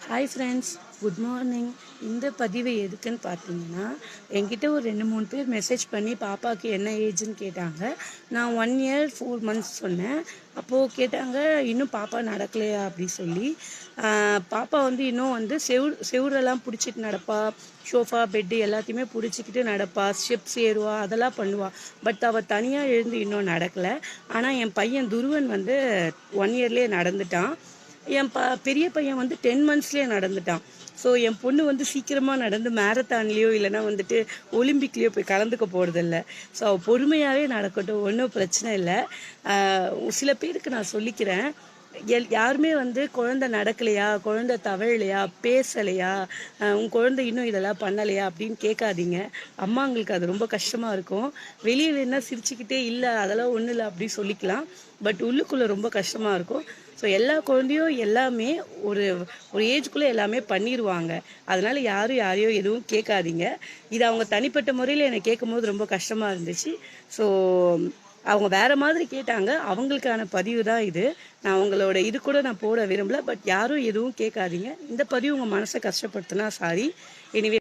Hi friends, good morning. இந்த பதிவு எதுக்குன்னு பார்த்தீங்கன்னா, என்கிட்ட ஒரு 2-3 பேர் மெசேஜ் பண்ணி பாப்பாவுக்கு என்ன ஏஜ்னு கேட்டாங்க. நான் 1 இயர் 4 months சொன்னேன். அப்போது கேட்டாங்க, இன்னும் பாப்பா நடக்கலையா அப்படி சொல்லி. பாப்பா வந்து இன்னும் வந்து செவுரெல்லாம் பிடிச்சிட்டு நடப்பா, ஷோஃபா பெட்டு எல்லாத்தையுமே பிடிச்சிக்கிட்டு நடப்பா, ஸ்டெப்ஸ் ஏறுவா, அதெல்லாம் பண்ணுவாள். பட் அவள் தனியாக எழுந்து இன்னும் நடக்கலை. ஆனால் என் பையன் துருவன் வந்து 1 இயர்லேயே நடந்துட்டான். என் பெரிய பையன் வந்து 10 monthsலேயே நடந்துட்டான். ஸோ என் பொண்ணு வந்து சீக்கிரமாக நடந்து மேரத்தான்லேயோ இல்லைனா வந்துட்டு ஒலிம்பிக்லேயோ போய் கலந்துக்க போகிறதில்ல. ஸோ அவள் பொறுமையாகவே நடக்கட்டும், ஒன்றும் பிரச்சனை இல்லை. சில பேருக்கு நான் சொல்லிக்கிறேன், யாருமே வந்து குழந்தை நடக்கலையா, குழந்தை தவழலையா, பேசலையா, உன் குழந்தை இன்னும் இதெல்லாம் பண்ணலையா அப்படின்னு கேட்காதீங்க. அம்மாங்களுக்கு அது ரொம்ப கஷ்டமாக இருக்கும். வெளியே வேணா சிரிச்சுக்கிட்டே இல்லை அதெல்லாம் ஒன்றும் இல்லை அப்படி சொல்லிக்கலாம். பட் உள்ளுக்குள்ளே ரொம்ப கஷ்டமாக இருக்கும். ஸோ எல்லா குழந்தையும் எல்லாமே ஒரு ஒரு ஏஜுக்குள்ளே எல்லாமே பண்ணிடுவாங்க. அதனால் யாரையோ எதுவும் கேட்காதீங்க. இது அவங்க தனிப்பட்ட முறையில் என்னை கேட்கும்போது ரொம்ப கஷ்டமாக இருந்துச்சு. ஸோ அவங்க வேறு மாதிரி கேட்டாங்க. அவங்களுக்கான பதிவு தான் இது. நான் அவங்களோட இது கூட நான் போட விரும்பல. பட் யாரும் எதுவும் கேட்காதீங்க. இந்த பதிவு உங்கள் மனசை கஷ்டப்படுத்தினா சாரி. எனிவே